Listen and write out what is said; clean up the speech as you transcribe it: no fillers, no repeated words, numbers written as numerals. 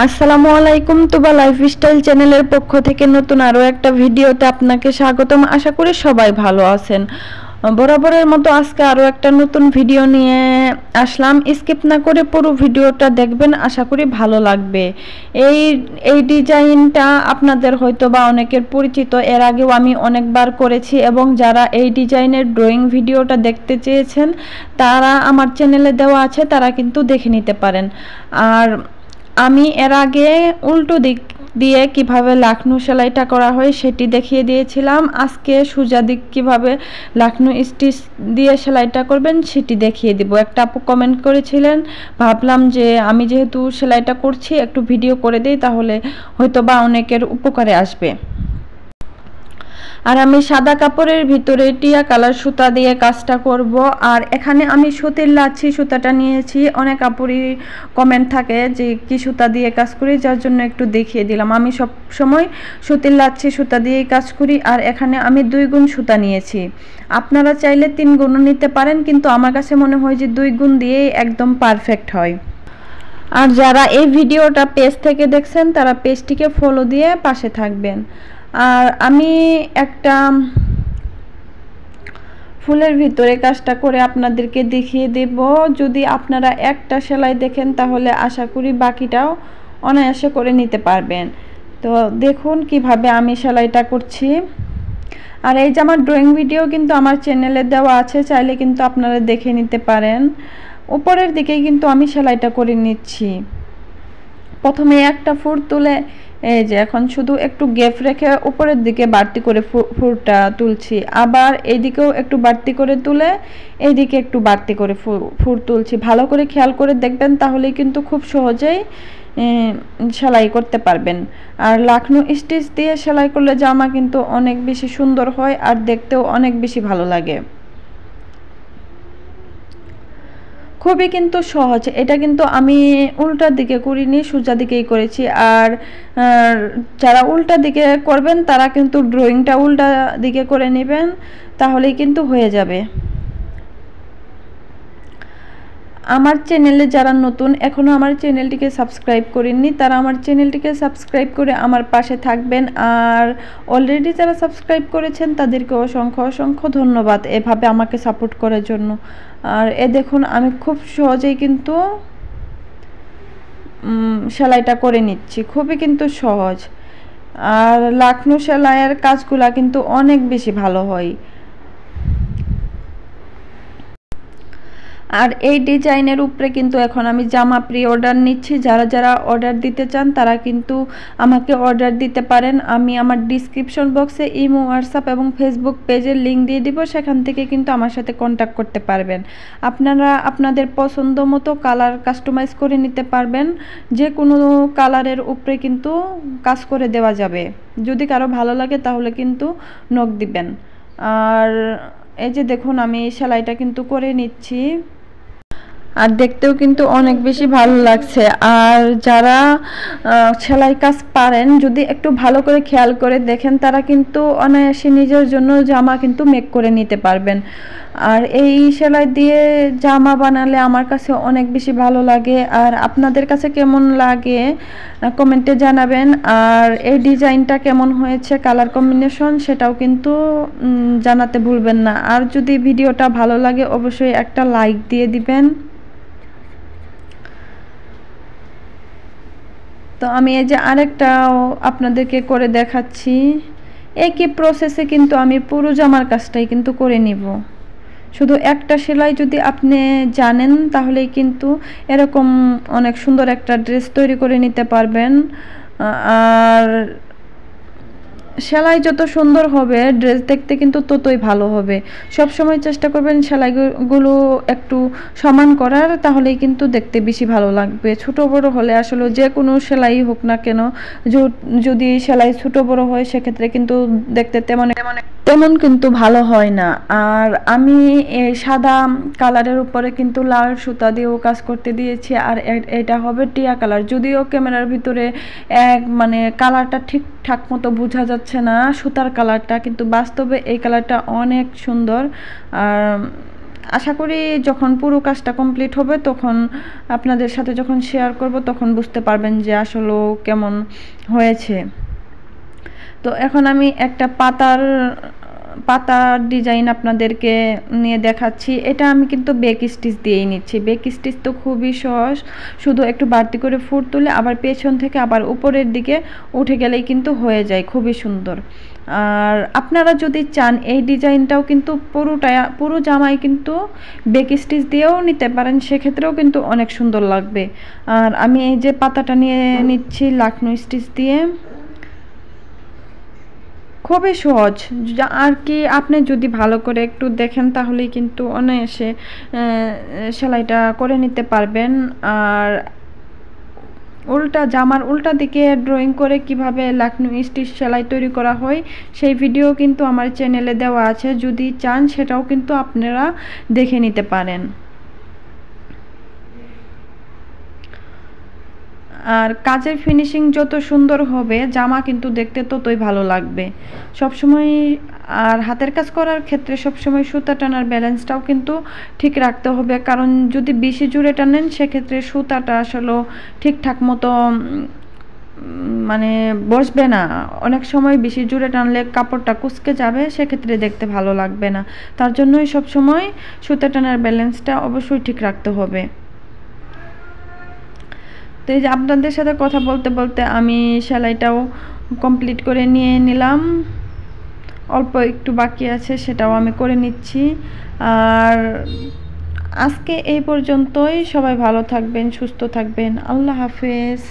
আসসালামু আলাইকুম। তুবা লাইফস্টাইল চ্যানেলের পক্ষ থেকে নতুন আরও একটা ভিডিওতে আপনাকে স্বাগতম। আশা করি সবাই ভালো আছেন। বরাবরের মতো আজকে আরও একটা নতুন ভিডিও নিয়ে আসলাম। স্কিপ না করে পুরো ভিডিওটা দেখবেন, আশা করি ভালো লাগবে। এই এই ডিজাইনটা আপনাদের হয়তো বা অনেকের পরিচিত, এর আগেও আমি অনেকবার করেছি এবং যারা এই ডিজাইনের ড্রয়িং ভিডিওটা দেখতে চেয়েছেন তারা আমার চ্যানেলে দেওয়া আছে, তারা কিন্তু দেখে নিতে পারেন। আর আমি এর আগে উল্টো দিক দিয়ে কিভাবে লাখনু সেলাইটা করা হয় সেটি দেখিয়ে দিয়েছিলাম। আজকে সোজা দিক কিভাবে লাখনু স্টিচ দিয়ে সেলাইটা করবেন সেটি দেখিয়ে দিব। একটা আপু কমেন্ট করেছিলেন, ভাবলাম যে আমি যেহেতু সেলাইটা করছি একটু ভিডিও করে দিই, তাহলে হয়তো বা অনেকের উপকারে আসবে। আর আমি সাদা কাপড়ের ভিতরে টিয়া কালার সুতা দিয়ে কাজটা করব। আর এখানে আমি সুতির লাচ্ছি সুতাটা নিয়েছি। অনেক কাপড়ই কমেন্ট থাকে যে কি সুতা দিয়ে কাজ করি, যার জন্য একটু দেখিয়ে দিলাম। আমি সব সময় সুতির লাচ্ছি সুতা দিয়েই কাজ করি। আর এখানে আমি 2 গুণ সুতা নিয়েছি। আপনারা চাইলে 3 গুণও নিতে পারেন, কিন্তু আমার কাছে মনে হয় যে 2 গুণ দিয়েই একদম পারফেক্ট হয়। আর যারা এই ভিডিওটা পেজ থেকে দেখছেন তারা পেজটিকে ফলো দিয়ে পাশে থাকবেন। আর আমি একটা ফুলের ভিতরে কাজটা করে আপনাদেরকে দেখিয়ে দেব। যদি আপনারা একটা সেলাই দেখেন তাহলে আশা করি বাকিটাও অনায়াসে করে নিতে পারবেন। তো দেখুন কিভাবে আমি সেলাইটা করছি। আর এই যে আমার ড্রয়িং ভিডিও কিন্তু আমার চ্যানেলে দেওয়া আছে, চাইলে কিন্তু আপনারা দেখে নিতে পারেন। উপরের দিকেই কিন্তু আমি সেলাইটা করে নিচ্ছি। প্রথমে একটা ফুল তুলে এই যে এখন শুধু একটু গ্যাপ রেখে উপরের দিকে বাড়তি করে ফুলটা তুলছি। আবার এইদিকেও একটু বাড়তি করে তুলে এইদিকে একটু বাড়তি করে ফুল তুলছি। ভালো করে খেয়াল করে দেখবেন, তাহলেই কিন্তু খুব সহজেই সেলাই করতে পারবেন। আর লাখনু স্টিচ দিয়ে সেলাই করলে জামা কিন্তু অনেক বেশি সুন্দর হয় আর দেখতেও অনেক বেশি ভালো লাগে। খুবই কিন্তু সহজ। এটা কিন্তু আমি উল্টার দিকে করিনি, সোজা দিকেই করেছি। আর যারা উল্টা দিকে করবেন তারা কিন্তু ড্রয়িংটা উল্টা দিকে করে নেবেন, তাহলেই কিন্তু হয়ে যাবে। আমার চ্যানেলে যারা নতুন, এখনও আমার চ্যানেলটিকে সাবস্ক্রাইব করেননি, তারা আমার চ্যানেলটিকে সাবস্ক্রাইব করে আমার পাশে থাকবেন। আর অলরেডি যারা সাবস্ক্রাইব করেছেন তাদেরকে অসংখ্য অসংখ্য ধন্যবাদ এভাবে আমাকে সাপোর্ট করার জন্য। আর দেখুন আমি খুব সহজেই কিন্তু সেলাইটা করে নিচ্ছি, খুবই কিন্তু সহজ। আর লাখনু সেলাইয়ের কাজগুলা কিন্তু অনেক বেশি ভালো হয়। আর এই ডিজাইনের উপরে কিন্তু এখন আমি জামা প্রি অর্ডার নিচ্ছি। যারা যারা অর্ডার দিতে চান তারা কিন্তু আমাকে অর্ডার দিতে পারেন। আমি আমার ডিসক্রিপশন বক্সে ইমো, হোয়াটসঅ্যাপ এবং ফেসবুক পেজের লিঙ্ক দিয়ে দিব, সেখান থেকে কিন্তু আমার সাথে কন্ট্যাক্ট করতে পারবেন। আপনারা আপনাদের পছন্দ মতো কালার কাস্টমাইজ করে নিতে পারবেন। যে কোনো কালারের উপরে কিন্তু কাজ করে দেওয়া যাবে। যদি কারো ভালো লাগে তাহলে কিন্তু নক দিবেন। আর এই যে দেখুন আমি সেলাইটা কিন্তু করে নিচ্ছি, আর দেখতেও কিন্তু অনেক বেশি ভালো লাগছে। আর যারা সেলাই কাজ পারেন, যদি একটু ভালো করে খেয়াল করে দেখেন, তারা কিন্তু অনায়াসে নিজের জন্য জামা কিন্তু মেক করে নিতে পারবেন। আর এই সেলাই দিয়ে জামা বানালে আমার কাছে অনেক বেশি ভালো লাগে। আর আপনাদের কাছে কেমন লাগে কমেন্টে জানাবেন। আর এই ডিজাইনটা কেমন হয়েছে, কালার কম্বিনেশন, সেটাও কিন্তু জানাতে ভুলবেন না। আর যদি ভিডিওটা ভালো লাগে অবশ্যই একটা লাইক দিয়ে দিবেন। তো আমি এই যে আরেকটাও আপনাদেরকে করে দেখাচ্ছি। একই প্রসেসে কিন্তু আমি পুরো জামার কাজটাই কিন্তু করে নিব। শুধু একটা সেলাই যদি আপনি জানেন তাহলেই কিন্তু এরকম অনেক সুন্দর একটা ড্রেস তৈরি করে নিতে পারবেন। আর সেলাই যত সুন্দর হবে ড্রেস দেখতে কিন্তু ততই ভালো হবে। সব সময় চেষ্টা করবেন সেলাইগুলো একটু সমান করার, তাহলেই কিন্তু দেখতে বেশি ভালো লাগবে। ছোট বড় হলে আসলে যে কোনো সেলাই হোক না কেন, যদি সেলাই ছোট বড় হয় সেক্ষেত্রে কিন্তু দেখতে তেমন কিন্তু ভালো হয় না। আর আমি এই সাদা কালারের উপরে কিন্তু লাল সুতা দিয়েও কাজ করতে দিয়েছি। আর এটা হবে টিয়া কালার। যদিও ক্যামেরার ভিতরে মানে কালারটা ঠিকঠাক মতো বোঝা যাচ্ছে না সুতার কালারটা, কিন্তু বাস্তবে এই কালারটা অনেক সুন্দর। আর আশা করি যখন পুরো কাজটা কমপ্লিট হবে তখন আপনাদের সাথে যখন শেয়ার করব তখন বুঝতে পারবেন যে আসলে কেমন হয়েছে। তো এখন আমি একটা পাতার ডিজাইন আপনাদেরকে নিয়ে দেখাচ্ছি। এটা আমি কিন্তু বেক স্টিচ দিয়েই নিচ্ছি। বেক স্টিচ তো খুবই সহজ, শুধু একটু বাড়তি করে ফুট তুলে আবার পেছন থেকে আবার উপরের দিকে উঠে গেলেই কিন্তু হয়ে যায়, খুবই সুন্দর। আর আপনারা যদি চান এই ডিজাইনটাও কিন্তু পুরো জামাই কিন্তু বেক স্টিচ দিয়েও নিতে পারেন, সেক্ষেত্রেও কিন্তু অনেক সুন্দর লাগবে। আর আমি এই যে পাতাটা নিয়ে নিচ্ছি লাকনো স্টিচ দিয়ে, খুবই সহজ। আর কি আপনি যদি ভালো করে একটু দেখেন তাহলেই কিন্তু অনায়াসে সেলাইটা করে নিতে পারবেন। আর জামার উল্টা দিকে ড্রয়িং করে কিভাবে লাকনো স্টিচ সেলাই তৈরি করা হয় সেই ভিডিও কিন্তু আমার চ্যানেলে দেওয়া আছে, যদি চান সেটাও কিন্তু আপনারা দেখে নিতে পারেন। আর কাজের ফিনিশিং যত সুন্দর হবে জামা কিন্তু দেখতে ততই ভালো লাগবে সবসময়। আর হাতের কাজ করার ক্ষেত্রে সবসময় সুতা টানার ব্যালেন্সটাও কিন্তু ঠিক রাখতে হবে, কারণ যদি বেশি জুড়ে টানেন সেক্ষেত্রে সুতাটা আসলে ঠিকঠাক মতো মানে বসবে না। অনেক সময় বেশি জুড়ে টানলে কাপড়টা কুঁচকে যাবে, সেক্ষেত্রে দেখতে ভালো লাগবে না। তার জন্যই সবসময় সুতা টানার ব্যালেন্সটা অবশ্যই ঠিক রাখতে হবে। তো এই যে আপনাদের সাথে কথা বলতে বলতে আমি সেলাইটাও কমপ্লিট করে নিয়ে নিলাম, অল্প একটু বাকি আছে সেটাও আমি করে নিচ্ছি। আর আজকে এই পর্যন্তই, সবাই ভালো থাকবেন, সুস্থ থাকবেন। আল্লাহ হাফেজ।